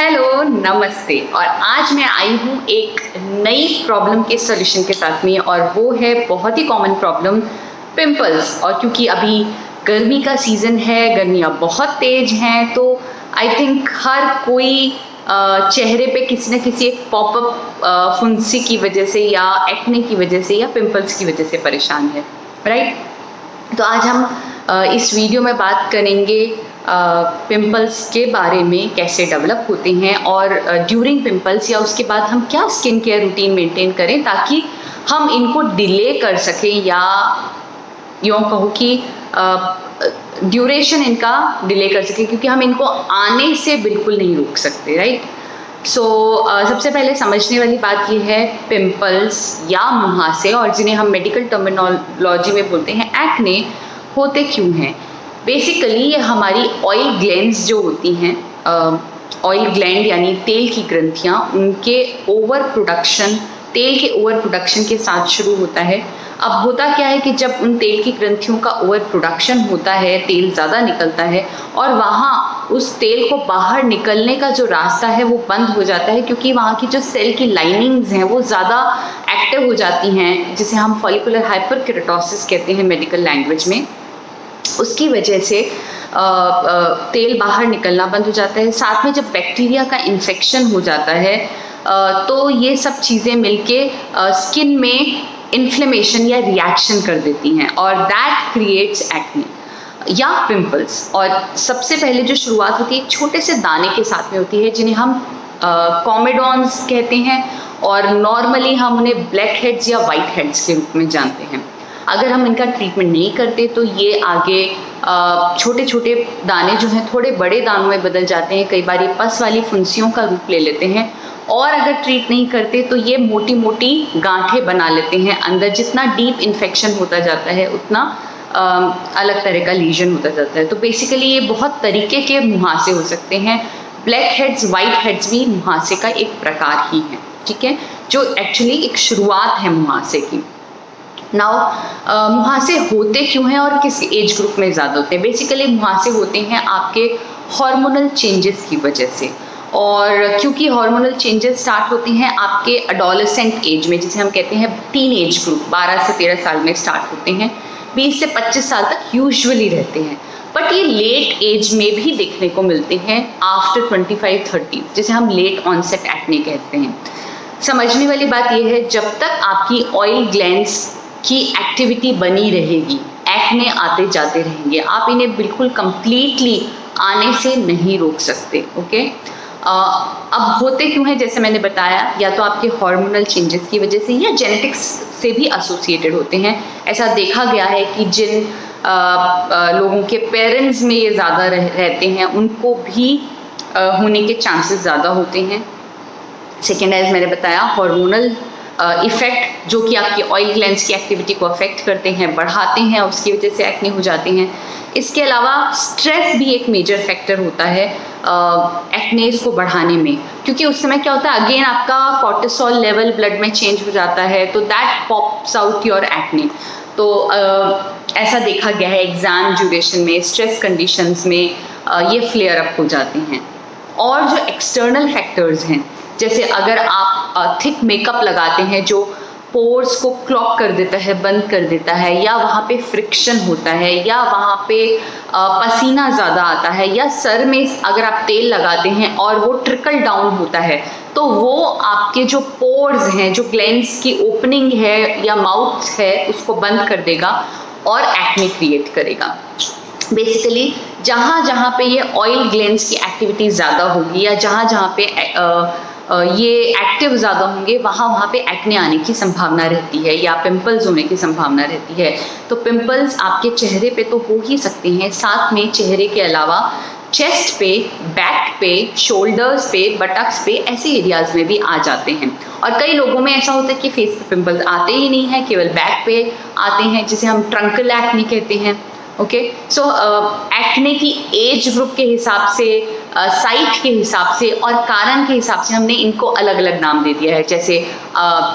Hello, नमस्ते। और आज मैं आई हूँ एक नई प्रॉब्लम के सॉल्यूशन के साथ में, और वो है बहुत ही कॉमन प्रॉब्लम, पिंपल्स। और क्योंकि अभी गर्मी का सीज़न है, गर्मियाँ बहुत तेज हैं, तो आई थिंक हर कोई चेहरे पे किसी न किसी एक पॉपअप फुंसी की वजह से या एक्ने की वजह से या पिंपल्स की वजह से परेशान है, राइट। तो आज हम इस वीडियो में बात करेंगे पिंपल्स के बारे में, कैसे डेवलप होते हैं और ड्यूरिंग पिंपल्स या उसके बाद हम क्या स्किन केयर रूटीन मेंटेन करें ताकि हम इनको डिले कर सकें, या यूँ कहो कि ड्यूरेशन इनका डिले कर सकें, क्योंकि हम इनको आने से बिल्कुल नहीं रोक सकते, राइट। सो सबसे पहले समझने वाली बात ये है, पिंपल्स या मुहासे, और जिन्हें हम मेडिकल टर्मिनोलॉजी में बोलते हैं एक्ने, होते क्यों हैं। बेसिकली ये हमारी ऑयल ग्लैंड्स जो होती हैं, ऑयल ग्लैंड यानी तेल की ग्रंथियाँ, उनके ओवर प्रोडक्शन, तेल के ओवर प्रोडक्शन के साथ शुरू होता है। अब होता क्या है कि जब उन तेल की ग्रंथियों का ओवर प्रोडक्शन होता है, तेल ज़्यादा निकलता है और वहाँ उस तेल को बाहर निकलने का जो रास्ता है वो बंद हो जाता है, क्योंकि वहाँ की जो सेल की लाइनिंग्स हैं वो ज़्यादा एक्टिव हो जाती हैं, जिसे हम फॉलिकुलर हाइपरकेराटोसिस कहते हैं मेडिकल लैंग्वेज में। उसकी वजह से तेल बाहर निकलना बंद हो जाता है। साथ में जब बैक्टीरिया का इन्फेक्शन हो जाता है तो ये सब चीज़ें मिलके स्किन में इन्फ्लेमेशन या रिएक्शन कर देती हैं, और दैट क्रिएट्स एक्ने या पिंपल्स। और सबसे पहले जो शुरुआत होती है एक छोटे से दाने के साथ में होती है, जिन्हें हम कॉमेडॉन्स कहते हैं, और नॉर्मली हम उन्हें ब्लैक हेड्स या वाइट हेड्स के रूप में जानते हैं। अगर हम इनका ट्रीटमेंट नहीं करते तो ये आगे छोटे छोटे दाने जो हैं थोड़े बड़े दानों में बदल जाते हैं, कई बार ये पस वाली फुंसियों का रूप ले लेते हैं, और अगर ट्रीट नहीं करते तो ये मोटी मोटी गांठें बना लेते हैं अंदर। जितना डीप इन्फेक्शन होता जाता है उतना अलग तरह का लीजन होता जाता है। तो बेसिकली ये बहुत तरीके के मुहासे हो सकते हैं। ब्लैक हेड्स, वाइट हेड्स भी मुहासे का एक प्रकार ही है, ठीक है, जो एक्चुअली एक शुरुआत है मुहासे की। नाउ मुहासे होते क्यों हैं और किस एज ग्रुप में ज़्यादा होते हैं। बेसिकली मुहासे होते हैं आपके हार्मोनल चेंजेस की वजह से, और क्योंकि हार्मोनल चेंजेस स्टार्ट होते हैं आपके एडोलेसेंट एज में, जिसे हम कहते हैं टीन एज ग्रुप, 12 से 13 साल में स्टार्ट होते हैं, 20 से 25 साल तक यूजुअली रहते हैं। बट ये लेट एज में भी देखने को मिलते हैं आफ्टर 25-30, जिसे हम लेट ऑनसेट एक्ने कहते हैं। समझने वाली बात यह है, जब तक आपकी ऑयल ग्लैंड्स की एक्टिविटी बनी रहेगी, एक्ने आते जाते रहेंगे, आप इन्हें बिल्कुल कंप्लीटली आने से नहीं रोक सकते, ओके। अब होते क्यों हैं, जैसे मैंने बताया, या तो आपके हार्मोनल चेंजेस की वजह से या जेनेटिक्स से भी एसोसिएटेड होते हैं। ऐसा देखा गया है कि जिन लोगों के पेरेंट्स में ये ज़्यादा रहते हैं उनको भी होने के चांसेस ज़्यादा होते हैं। सेकेंड, एज मैंने बताया, हार्मोनल इफ़ेक्ट जो कि आपकी ऑयल ग्लैंड्स की एक्टिविटी को अफेक्ट करते हैं, बढ़ाते हैं, उसकी वजह से एक्ने हो जाते हैं। इसके अलावा स्ट्रेस भी एक मेजर फैक्टर होता है एक्नेस को बढ़ाने में, क्योंकि उस समय क्या होता है, अगेन आपका कॉर्टिसोल लेवल ब्लड में चेंज हो जाता है, तो that pops out your acne. तो ऐसा देखा गया है एग्जाम ड्यूरेशन में, स्ट्रेस कंडीशंस में ये फ्लेयर अप हो जाते हैं। और जो एक्सटर्नल फैक्टर्स हैं, जैसे अगर आप थिक मेकअप लगाते हैं जो पोर्स को क्लॉग कर देता है, बंद कर देता है, या वहाँ पे फ्रिक्शन होता है, या वहाँ पे पसीना ज़्यादा आता है, या सर में अगर आप तेल लगाते हैं और वो ट्रिकल डाउन होता है, तो वो आपके जो पोर्स हैं, जो ग्लैंड्स की ओपनिंग है या माउथ है, उसको बंद कर देगा और एक्ने क्रिएट करेगा। बेसिकली जहाँ जहाँ पे ये ऑयल ग्लैंड्स की एक्टिविटी ज़्यादा होगी, या जहाँ जहाँ पे ये एक्टिव ज़्यादा होंगे, वहाँ पे एक्ने आने की संभावना रहती है, या पिंपल्स होने की संभावना रहती है। तो पिंपल्स आपके चेहरे पे तो हो ही सकते हैं, साथ में चेहरे के अलावा चेस्ट पे, बैक पे, शोल्डर्स पे, बटक्स पे, ऐसे एरियाज में भी आ जाते हैं। और कई लोगों में ऐसा होता है कि फेस पे पिंपल्स आते ही नहीं हैं, केवल बैक पे आते हैं, जिसे हम ट्रंकल एक्ने कहते हैं, ओके। सो एक्ने की एज ग्रुप के हिसाब से, साइट के हिसाब से और कारण के हिसाब से हमने इनको अलग अलग नाम दे दिया है। जैसे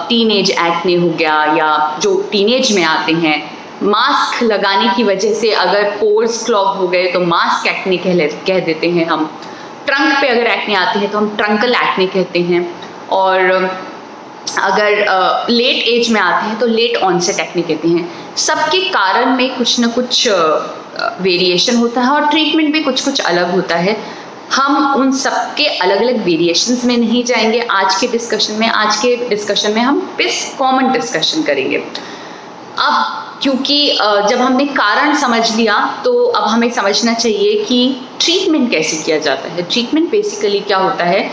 टीनेज एक्ने हो गया, या जो टीनेज में आते हैं, मास्क लगाने की वजह से अगर पोर्स क्लॉग हो गए तो मास्क एक्ने कह देते हैं हम। ट्रंक पे अगर एक्ने आती है तो हम ट्रंकल एक्ने कहते हैं, और अगर लेट एज में आते हैं तो लेट ऑनसेट एक्ने कहते हैं। सबके कारण में कुछ ना कुछ वेरिएशन होता है और ट्रीटमेंट भी कुछ कुछ अलग होता है। हम उन सबके अलग अलग वेरिएशंस में नहीं जाएंगे आज के डिस्कशन में हम बस कॉमन डिस्कशन करेंगे। अब क्योंकि जब हमने कारण समझ लिया तो अब हमें समझना चाहिए कि ट्रीटमेंट कैसे किया जाता है। ट्रीटमेंट बेसिकली क्या होता है,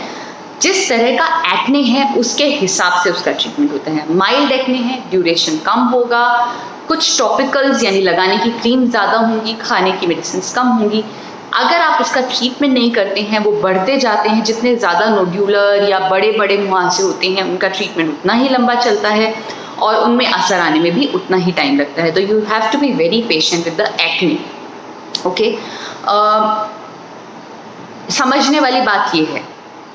जिस तरह का एक्ने है उसके हिसाब से उसका ट्रीटमेंट होता है। माइल्ड एक्ने है, ड्यूरेशन कम होगा, कुछ टॉपिकल्स यानी लगाने की क्रीम ज़्यादा होंगी, खाने की मेडिसिन कम होंगी। अगर आप उसका ट्रीटमेंट नहीं करते हैं, वो बढ़ते जाते हैं, जितने ज़्यादा नोड्यूलर या बड़े बड़े मुहासे होते हैं उनका ट्रीटमेंट उतना ही लंबा चलता है और उनमें असर आने में भी उतना ही टाइम लगता है। तो you have to be very patient with the acne. Okay, समझने वाली बात ये है,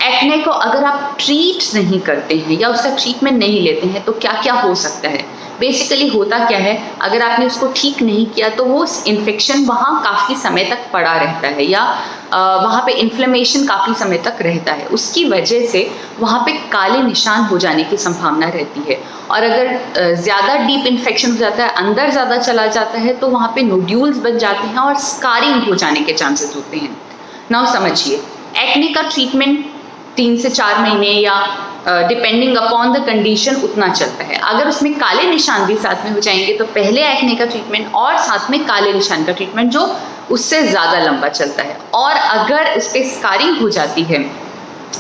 एक्ने को अगर आप ट्रीट नहीं करते हैं या उसका ट्रीटमेंट नहीं लेते हैं तो क्या क्या हो सकता है। बेसिकली होता क्या है, अगर आपने उसको ठीक नहीं किया तो वो इन्फेक्शन वहाँ काफ़ी समय तक पड़ा रहता है या वहाँ पे इन्फ्लेमेशन काफ़ी समय तक रहता है। उसकी वजह से वहाँ पे काले निशान हो जाने की संभावना रहती है, और अगर ज़्यादा डीप इन्फेक्शन हो जाता है, अंदर ज़्यादा चला जाता है, तो वहाँ पे नोड्यूल्स बन जाते हैं और स्कारिंग हो जाने के चांसेस होते हैं। नाउ समझिए, एक्ने का ट्रीटमेंट 3 से 4 महीने या डिपेंडिंग अपॉन द कंडीशन उतना चलता है। अगर उसमें काले निशान भी साथ में हो जाएंगे तो पहले एक्ने का ट्रीटमेंट और साथ में काले निशान का ट्रीटमेंट जो उससे ज़्यादा लंबा चलता है। और अगर उस पर स्कारिंग हो जाती है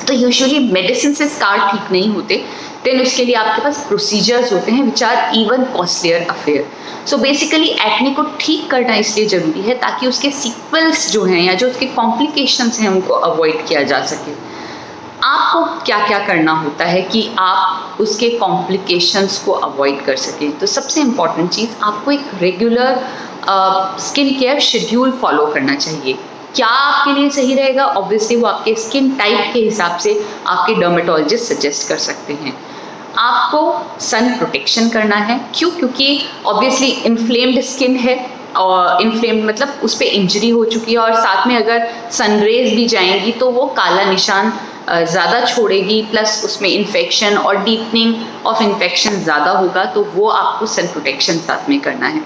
तो यूजुअली मेडिसिन से स्कार ठीक नहीं होते, देन उसके लिए आपके पास प्रोसीजर्स होते हैं which are even costlier affair. So basically acne को ठीक करना इसलिए ज़रूरी है ताकि उसके सीक्वल्स जो हैं या जो उसके कॉम्प्लिकेशंस हैं उनको अवॉइड किया जा सके। आपको क्या क्या करना होता है कि आप उसके कॉम्प्लिकेशंस को अवॉइड कर सकें। तो सबसे इम्पॉर्टेंट चीज़, आपको एक regular skin care schedule follow करना चाहिए। क्या आपके लिए सही रहेगा, ऑब्वियसली वो आपके स्किन टाइप के हिसाब से आपके डर्मेटोलॉजिस्ट सजेस्ट कर सकते हैं। आपको सन प्रोटेक्शन करना है। क्यों? क्योंकि ऑब्वियसली इन्फ्लेम्ड स्किन है और इन्फ्लेम्ड मतलब उस पर इंजरी हो चुकी है, और साथ में अगर सनरेज भी जाएंगी तो वो काला निशान ज़्यादा छोड़ेगी, प्लस उसमें इन्फेक्शन और डीपनिंग ऑफ इन्फेक्शन ज़्यादा होगा, तो वो आपको सन प्रोटेक्शन साथ में करना है।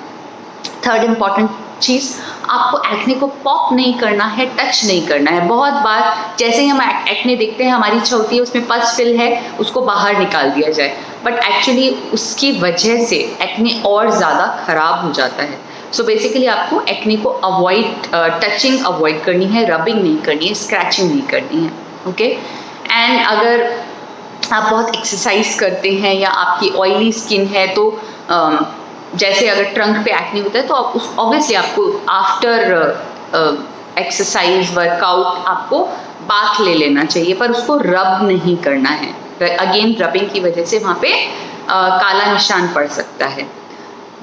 थर्ड इम्पॉर्टेंट चीज़, आपको एक्ने को पॉप नहीं करना है, टच नहीं करना है। बहुत बार जैसे ही हम एक्ने देखते हैं हमारी इच्छा होती है उसमें पस फिल है उसको बाहर निकाल दिया जाए, बट एक्चुअली उसकी वजह से एक्ने और ज़्यादा खराब हो जाता है। सो बेसिकली आपको एक्ने को अवॉइड, टचिंग अवॉइड करनी है, रबिंग नहीं करनी है, स्क्रैचिंग नहीं करनी है। ओके, एंड अगर आप बहुत एक्सरसाइज करते हैं या आपकी ऑयली स्किन है तो जैसे अगर ट्रंक पे एक्ने होता है तो आप उस ऑब्वियसली आपको आफ्टर एक्सरसाइज वर्कआउट आपको बाथ ले लेना चाहिए, पर उसको रब नहीं करना है। अगेन रबिंग की वजह से वहाँ पे काला निशान पड़ सकता है।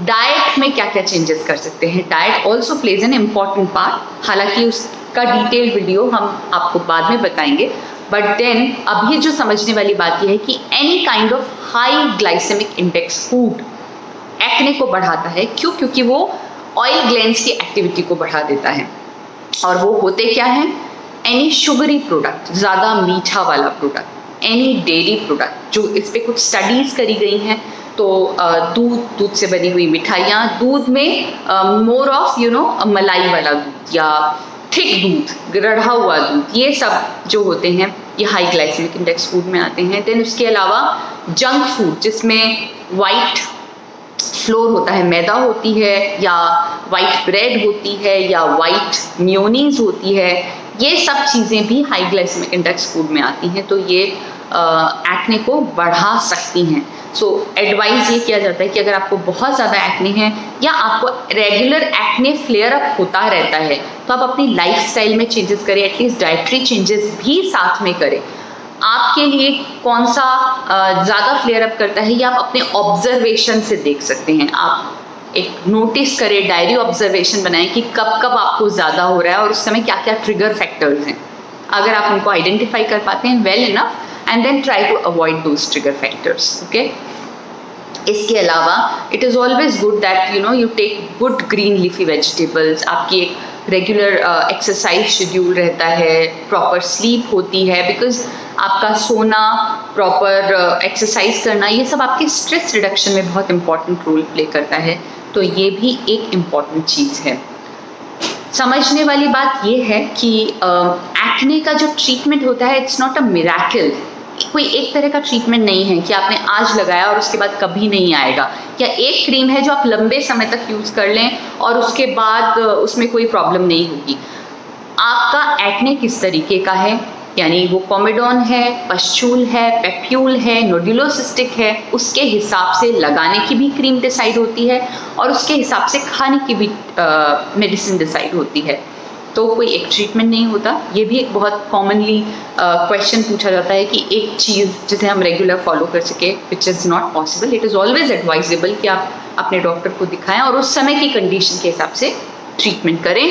डाइट में क्या क्या चेंजेस कर सकते हैं, diet also plays an important part. हालांकि उसका डिटेल वीडियो हम आपको बाद में बताएंगे, बट देन अभी जो समझने वाली बात यह है कि any kind of high glycemic index food acne को बढ़ाता है। क्यों? क्योंकि वो ऑयल ग्लैंड्स की एक्टिविटी को बढ़ा देता है, और वो होते क्या हैं, एनी शुगरी प्रोडक्ट, ज़्यादा मीठा वाला प्रोडक्ट, एनी डेयरी प्रोडक्ट, जो इस पर कुछ स्टडीज़ करी गई हैं। तो दूध से बनी हुई मिठाइयाँ, दूध में मोर ऑफ मलाई वाला दूध या थिक दूध, रढ़ा हुआ दूध, ये सब जो होते हैं ये हाई ग्लाइसेमिक इंडेक्स फूड में आते हैं। देन उसके अलावा जंक फूड जिसमें वाइट फ्लोर होता है, मैदा होती है या वाइट ब्रेड होती है या वाइट मेयोनीज होती है, ये सब चीज़ें भी हाई ग्लाइसेमिक इंडेक्स फूड में आती हैं, तो ये एक्ने को बढ़ा सकती हैं। सो एडवाइस ये किया जाता है कि अगर आपको बहुत ज़्यादा एक्ने है या आपको रेगुलर एक्ने फ्लेयर अप होता रहता है तो आप अपनी लाइफस्टाइल में चेंजेस करें, एटलीस्ट डाइटरी चेंजेस भी साथ में करें। आपके लिए कौन सा ज़्यादा फ्लेयर अप करता है ये आप अपने ऑब्जर्वेशन से देख सकते हैं। आप एक नोटिस करें, डायरी ऑब्जर्वेशन बनाएं कि कब कब आपको ज़्यादा हो रहा है और उस समय क्या क्या ट्रिगर फैक्टर्स हैं। अगर आप उनको आइडेंटिफाई कर पाते हैं well enough, and then try to avoid those trigger factors. Okay, इसके अलावा it is always good that you take good green leafy vegetables। आपकी एक रेगुलर एक्सरसाइज शेड्यूल रहता है, प्रॉपर स्लीप होती है, बिकॉज आपका सोना, प्रॉपर एक्सरसाइज करना, ये सब आपके स्ट्रेस रिडक्शन में बहुत इंपॉर्टेंट रोल प्ले करता है। तो ये भी एक इम्पॉर्टेंट चीज़ है। समझने वाली बात ये है कि एक्ने का जो ट्रीटमेंट होता है, इट्स नॉट अ मिरेकल। कोई एक तरह का ट्रीटमेंट नहीं है कि आपने आज लगाया और उसके बाद कभी नहीं आएगा, या एक क्रीम है जो आप लंबे समय तक यूज़ कर लें और उसके बाद उसमें कोई प्रॉब्लम नहीं होगी। आपका एक्ने किस तरीके का है, यानी वो कॉमेडॉन है, पस्चूल है, पेप्यूल है, नोडुलोसिस्टिक है, उसके हिसाब से लगाने की भी क्रीम डिसाइड होती है और उसके हिसाब से खाने की भी मेडिसिन डिसाइड होती है। तो कोई एक ट्रीटमेंट नहीं होता। ये भी एक बहुत कॉमनली क्वेश्चन पूछा जाता है कि एक चीज़ जिसे हम रेगुलर फॉलो कर सके, which is not possible. It is always advisable कि आप अपने डॉक्टर को दिखाएं और उस समय की कंडीशन के हिसाब से ट्रीटमेंट करें।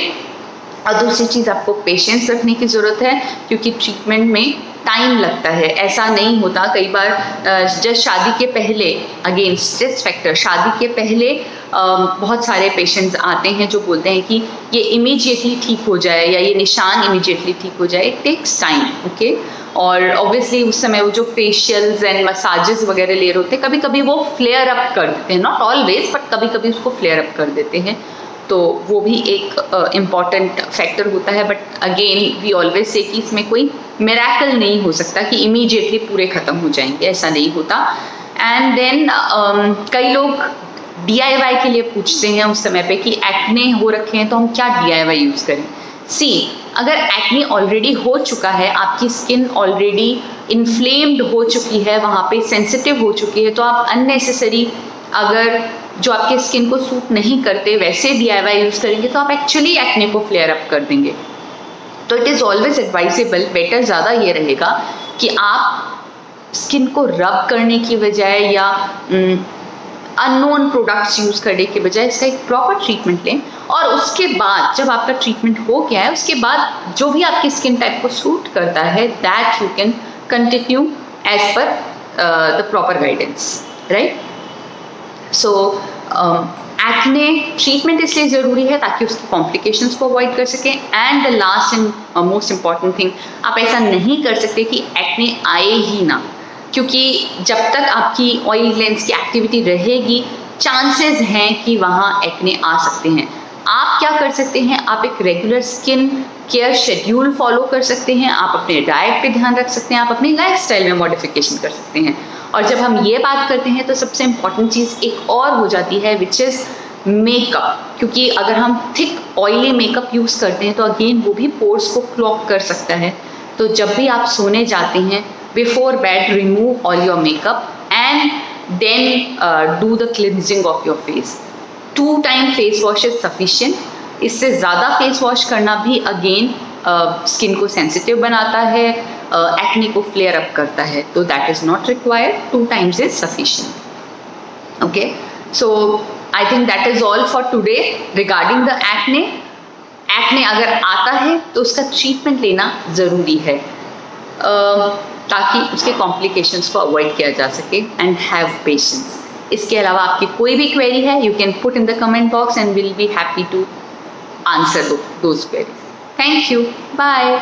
और दूसरी चीज़, आपको पेशेंस रखने की ज़रूरत है, क्योंकि ट्रीटमेंट में टाइम लगता है। ऐसा नहीं होता, कई बार जब शादी के पहले, अगेन स्ट्रेस फैक्टर, शादी के पहले बहुत सारे पेशेंट्स आते हैं जो बोलते हैं कि ये इमीडिएटली ठीक हो जाए या ये निशान इमीडिएटली ठीक हो जाए। It takes time, okay. और ऑब्वियसली उस समय वो जो फेशियल्स एंड मसाजेस वगैरह ले रहे होते हैं, कभी कभी वो फ्लेयर अप कर देते हैं, नॉट ऑलवेज, बट कभी कभी उसको फ्लेयर अप कर देते हैं। तो वो भी एक इम्पॉर्टेंट फैक्टर होता है। But again we always say कि इसमें कोई मिरेकल नहीं हो सकता कि इमीडिएटली पूरे ख़त्म हो जाएंगे, ऐसा नहीं होता। एंड देन कई लोग DIY के लिए पूछते हैं उस समय पे कि एक्ने हो रखे हैं तो हम क्या DIY यूज़ करें। अगर एक्ने ऑलरेडी हो चुका है, आपकी स्किन ऑलरेडी इन्फ्लेम्ड हो चुकी है, वहाँ पे सेंसिटिव हो चुकी है, तो आप अननेसेसरी, अगर जो आपके स्किन को सूट नहीं करते वैसे DIY यूज़ करेंगे तो आप एक्चुअली एक्ने को फ्लेयर अप कर देंगे। तो it is always advisable, better ज़्यादा ये रहेगा कि आप स्किन को रब करने की बजाय या अननोन प्रोडक्ट्स यूज़ करने के बजाय इसका एक प्रॉपर ट्रीटमेंट लें। और उसके बाद जब आपका ट्रीटमेंट हो गया है, उसके बाद जो भी आपकी स्किन टाइप को सूट करता है, that you can continue as per the proper guidance, right. So acne treatment इसलिए ज़रूरी है ताकि उसकी कॉम्प्लिकेशंस को अवॉइड कर सकें। And the last and most important thing, आप ऐसा नहीं कर सकते कि एक्ने आए ही ना, क्योंकि जब तक आपकी ऑयल ग्लैंड्स की एक्टिविटी रहेगी, चांसेस हैं कि वहाँ एक्ने आ सकते हैं। आप क्या कर सकते हैं, आप एक regular skin care schedule follow कर सकते हैं, आप अपने डाइट पे ध्यान रख सकते हैं, आप अपनी लाइफस्टाइल में मॉडिफिकेशन कर सकते हैं। और जब हम ये बात करते हैं तो सबसे इम्पॉर्टेंट चीज़ एक और हो जाती है, विच इज़ मेकअप। क्योंकि अगर हम थिक ऑयली मेकअप यूज़ करते हैं तो अगेन वो भी पोर्स को क्लॉग कर सकता है। तो जब भी आप सोने जाते हैं, before bed remove all your makeup and then do the cleansing of your face. 2 time face wash is sufficient. इससे ज़्यादा फेस वॉश करना भी अगेन स्किन को सेंसिटिव बनाता है, एक्ने को फ्लेयर अप करता है। तो that is not required, 2 times is sufficient. Okay, so I think that is all for today regarding the acne. Acne अगर आता है तो उसका ट्रीटमेंट लेना ज़रूरी है ताकि उसके कॉम्प्लिकेशंस को अवॉइड किया जा सके। And have patience. इसके अलावा आपकी कोई भी क्वेरी है, you can put in the comment box and will be happy to answer those queries. Thank you, bye.